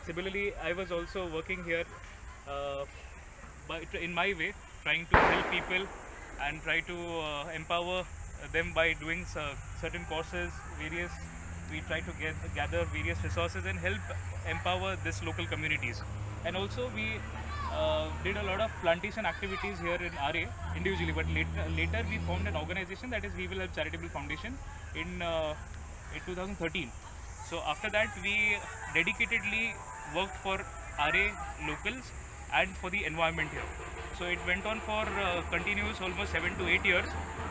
Similarly, I was also working here in my way, trying to help people and try to empower them by doing certain courses, various. We try to gather various resources and help empower this local communities. And also we did a lot of plantation activities here in Aarey individually, but later we formed an organization, that is We Will Help Charitable Foundation in 2013. So after that we dedicatedly worked for Aarey locals and for the environment here. So it went on for continuous almost 7 to 8 years.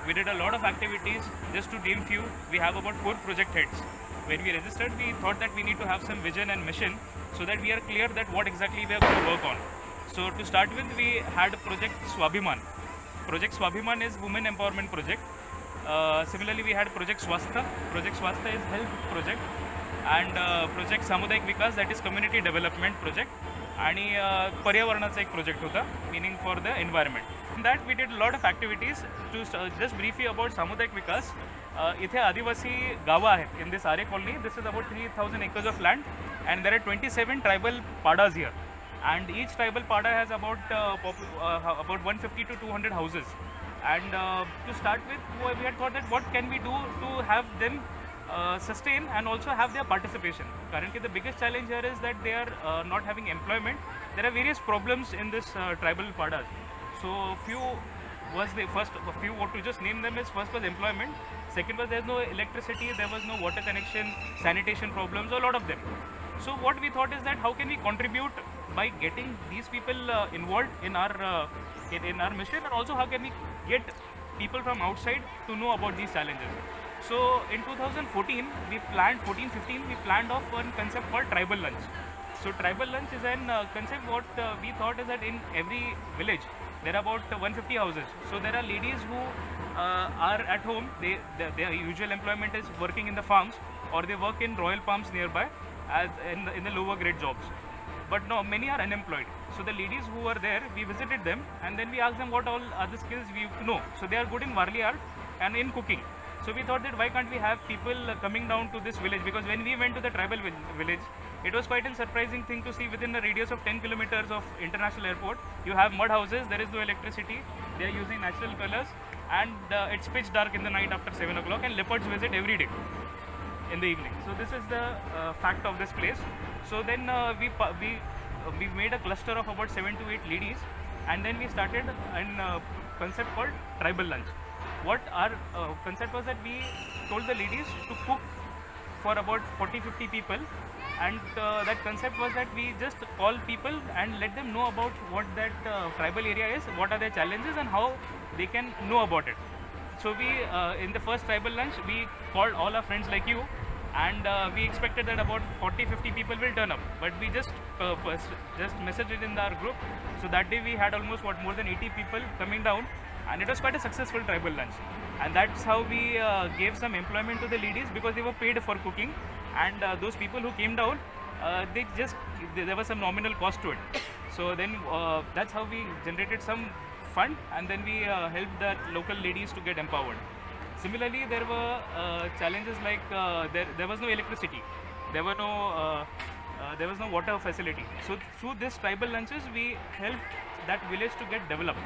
We did a lot of activities. Just to name few, we have about 4 project heads. When we registered, we thought that we need to have some vision and mission so that we are clear that what exactly we are going to work on. So to start with, we had Project Swabhiman. Project Swabhiman is women empowerment project. Similarly, we had Project Swastha. Project Swastha is health project, and Project Samudayak Vikas, that is community development project. आणि पर्यावरणाचा एक project होता, meaning for the environment. In that we did a lot of activities. To just briefly about सामुदायिक विकास, इथे आदिवासी गावं आहेत in this Aarey colony. This is about 3,000 acres of land and there are 27 tribal padas here, and each tribal pada has about 150 to 200 houses. And to start with, we had thought that what can we do to have them sustain and also have their participation. Currently the biggest challenge here is that they are not having employment. There are various problems in this tribal padas. So few was the first, a few what to just name them is, first was employment, second was there's no electricity, there was no water connection, sanitation problems, a lot of them. So what we thought is that how can we contribute by getting these people involved in our mission, and also how can we get people from outside to know about these challenges. So in 2014, we planned, 14-15, we planned off one concept called tribal lunch. So tribal lunch is an concept what we thought is that in every village, there are about 150 houses. So there are ladies who are at home, their usual employment is working in the farms, or they work in Royal Palms nearby as in the lower grade jobs. But no, many are unemployed. So the ladies who were there, we visited them and then we asked them what all other skills we know. So they are good in Varli art and in cooking. So we thought that why can't we have people coming down to this village, because when we went to the tribal village, it was quite a surprising thing to see within a radius of 10 kilometers of international airport, you have mud houses, there is no electricity, they are using natural colors, and it's pitch dark in the night after 7 o'clock, and leopards visit every day in the evening. So this is the fact of this place. So then we made a cluster of about 7 to 8 ladies, and then we started a concept called tribal lunch. What our concept was that we told the ladies to cook for about 40-50 people, and that concept was that we just call people and let them know about what that tribal area is, what are their challenges and how they can know about it. So we in the first tribal lunch we called all our friends like you, and we expected that about 40-50 people will turn up, but we just messaged it in our group. So that day we had almost more than 80 people coming down, and it was quite a successful tribal lunch. And that's how we gave some employment to the ladies, because they were paid for cooking, and those people who came down, there was some nominal cost to it. So then that's how we generated some fund, and then we helped the local ladies to get empowered. Similarly, there were challenges like there was no electricity, there was no water facility. So through this tribal lunches, we helped that village to get developed.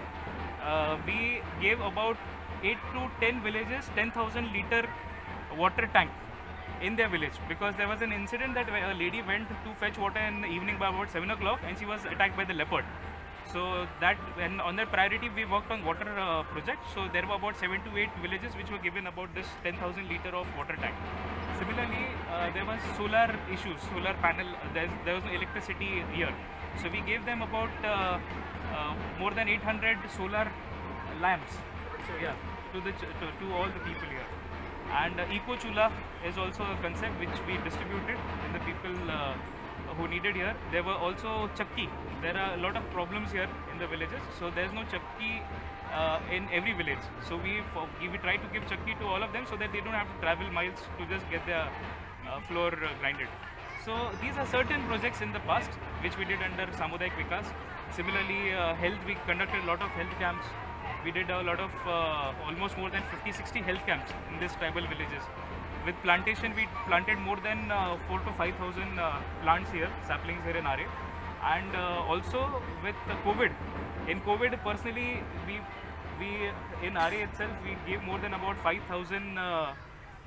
We gave about 8 to 10 villages 10,000 liter water tank in their village, because there was an incident that a lady went to fetch water in the evening by about 7 o'clock and she was attacked by the leopard. So that, and on that priority we worked on water project. So there were about 7 to 8 villages which were given about this 10,000 liter of water tank. Similarly, there was solar issues, solar panel, there was no electricity here. So we gave them about more than 800 solar lamps, yeah, to all the people here. And Eco Chula is also a concept which we distributed in the people who needed here. There were also chakki. There are a lot of problems here in the villages, so there's no chakki in every village. So we try to give chakki to all of them so that they don't have to travel miles to just get their floor grinded. So these are certain projects in the past which we did under Samudayak Vikas. Similarly, health, we conducted a lot of health camps. We did a lot of almost more than 50-60 health camps in these tribal villages. with plantation, we planted more than 4 to 5,000 plants here, saplings here in Aarey. And also with the COVID, in COVID personally, we in Aarey itself we gave more than about 5,000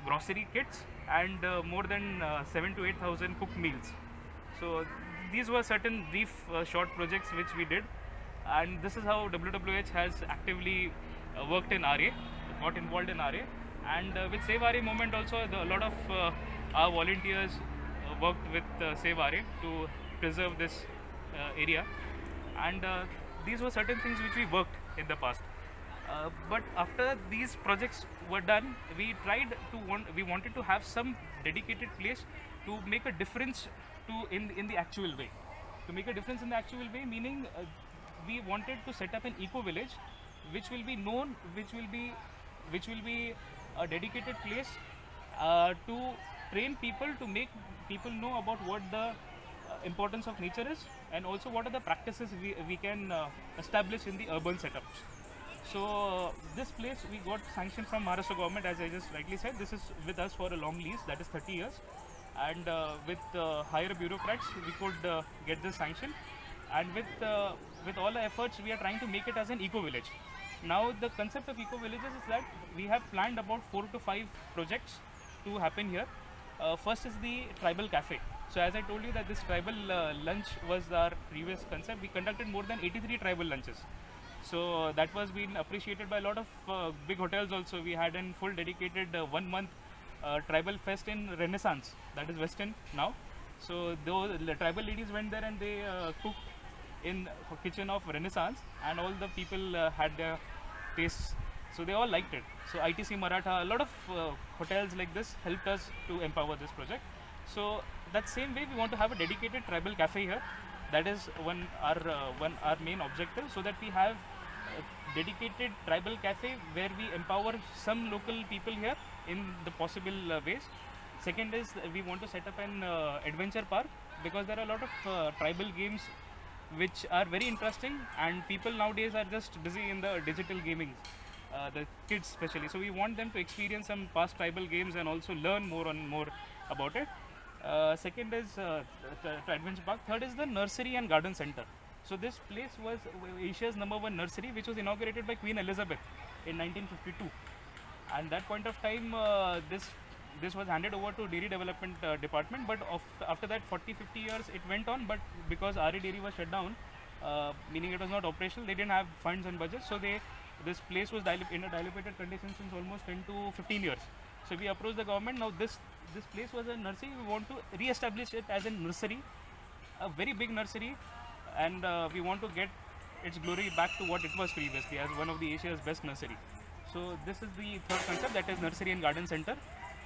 grocery kits and more than 7 to 8,000 cooked meals. So these were certain brief short projects which we did, and this is how WWH has actively worked in Aarey, got involved in Aarey. And with Save Aarey movement also, a lot of our volunteers worked with Save Aarey to preserve this area. And these were certain things which we worked in the past. But after these projects were done, we wanted to have some dedicated place to make a difference in the actual way. To make a difference in the actual way, meaning we wanted to set up an eco village, which will be known, which will be a dedicated place to train people, to make people know about what the importance of nature is, and also what are the practices we can establish in the urban setups. So this place we got sanctioned from Maharashtra government, as I just rightly said. This is with us for a long lease, that is 30 years. And with higher bureaucrats, we could get this sanction. And with all the efforts, we are trying to make it as an eco village. Now the concept of eco villages is that we have planned about 4 to 5 projects to happen here. First is the tribal cafe. So as I told you that this tribal lunch was our previous concept, we conducted more than 83 tribal lunches. So that was being appreciated by a lot of big hotels also. We had a full dedicated 1 month tribal fest in Renaissance, that is Western now. So the tribal ladies went there and they cooked in kitchen of Renaissance, and all the people had their tastes. So they all liked it. So ITC Maratha, a lot of hotels like this helped us to empower this project. So that same way we want to have a dedicated tribal cafe here. That is our main objective, so that we have a dedicated tribal cafe where we empower some local people here in the possible ways. Second is we want to set up an adventure park, because there are a lot of tribal games which are very interesting, and people nowadays are just busy in the digital gaming, the kids especially. So we want them to experience some past tribal games and also learn more and more about it. Second is adventure park. Third is the nursery and garden center. So this place was Asia's #1 nursery, which was inaugurated by Queen Elizabeth in 1952. And that point of time, this was handed over to Dairy Development Department. But after that 40-50 years it went on, but because Aarey Dairy was shut down, meaning it was not operational, they didn't have funds and budget, so this place was in a dilapidated condition since almost 10 to 15 years. So we approached the government. Now this place was a nursery. We want to re-establish it as a nursery, a very big nursery, and we want to get its glory back to what it was previously, as one of the Asia's best nursery. So this is the third concept, that is nursery and garden center.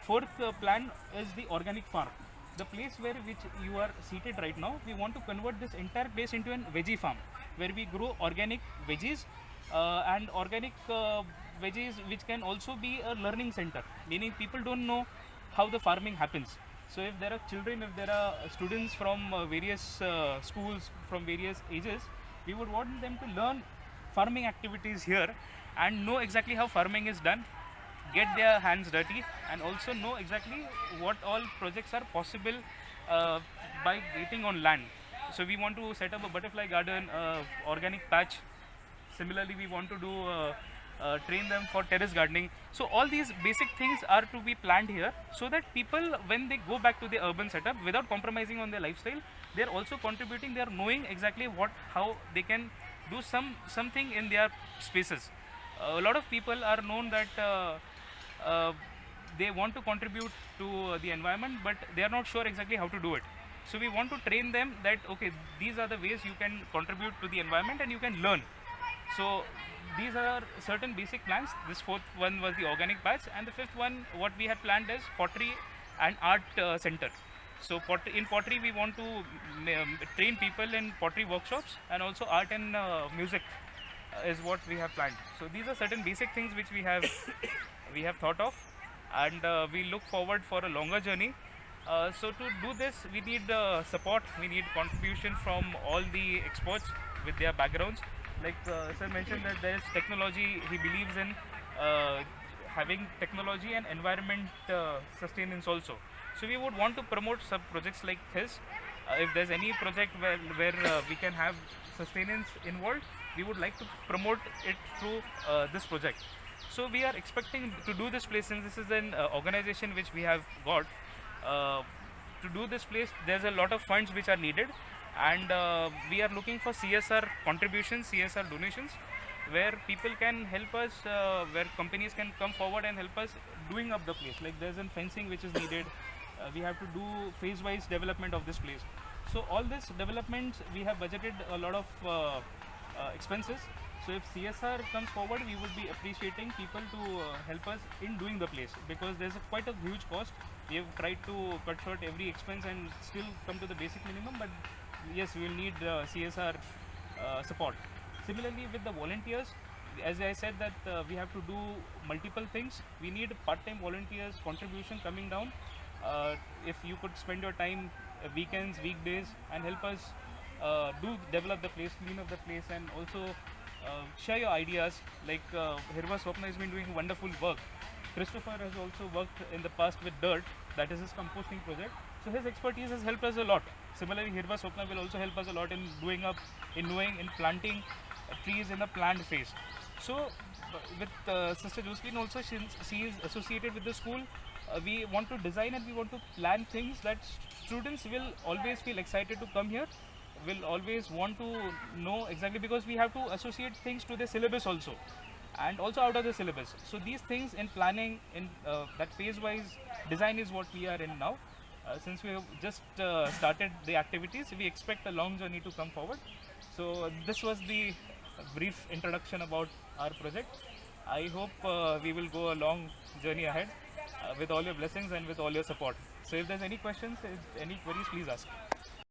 Fourth plan is the organic farm. The place which you are seated right now, we want to convert this entire place into a veggie farm, where we grow organic veggies and organic veggies, which can also be a learning center, meaning people don't know how the farming happens. So if there are children, if there are students from various schools from various ages, we would want them to learn farming activities here and know exactly how farming is done, get their hands dirty, and also know exactly what all projects are possible by eating on land. So we want to set up a butterfly garden, organic patch. Similarly, we want to do train them for terrace gardening. So all these basic things are to be planned here, so that people, when they go back to the urban setup, without compromising on their lifestyle, they are also contributing. They are knowing exactly how they can do something in their spaces. A lot of people are known that they want to contribute to the environment, but they are not sure exactly how to do it. So we want to train them that, okay, these are the ways you can contribute to the environment and you can learn. So these are certain basic plans. This fourth one was the organic patch, and the fifth one, what we had planned is pottery and art center. So in pottery we want to train people in pottery workshops, and also art and music is what we have planned. So these are certain basic things which we have thought of, and we look forward for a longer journey. So to do this, we need support, we need contribution from all the experts with their backgrounds. Like sir mentioned that there is technology he believes in, having technology and environment sustenance also. So we would want to promote sub projects like his. If there's any project where we can have sustenance involved, we would like to promote it through this project. So we are expecting to do this place, since this is an organization which we have got. To do this place, there's a lot of funds which are needed, and we are looking for CSR contributions, CSR donations, where people can help us, where companies can come forward and help us doing up the place. Like there's a fencing which is needed. We have to do phase-wise development of this place. So all this development, we have budgeted a lot of expenses. So if CSR comes forward, we would be appreciating people to help us in doing the place, because there's quite a huge cost. We have tried to cut short every expense and still come to the basic minimum, but yes, we will need CSR support. Similarly, with the volunteers, as I said that we have to do multiple things. We need part-time volunteers contribution coming down. If you could spend your time weekends, weekdays, and help us do develop the place, clean up the place, and also share your ideas. Like Hirva Swapna has been doing wonderful work. Christopher has also worked in the past with dirt, that is his composting project. So his expertise has helped us a lot. Similarly, Hirva Swapna will also help us a lot in doing up, in knowing, in planting trees in the plant phase. So with Sister Josephine also, since she is associated with the school, we want to design and we want to plan things that students will always feel excited to come here, will always want to know exactly, because we have to associate things to the syllabus also, and also out of the syllabus. So these things in planning, in that phase wise design is what we are in now. Since we have just started the activities, we expect a long journey to come forward. So this was the brief introduction about our project. I hope we will go a long journey ahead with all your blessings and with all your support. So if there's any questions, any queries, please ask.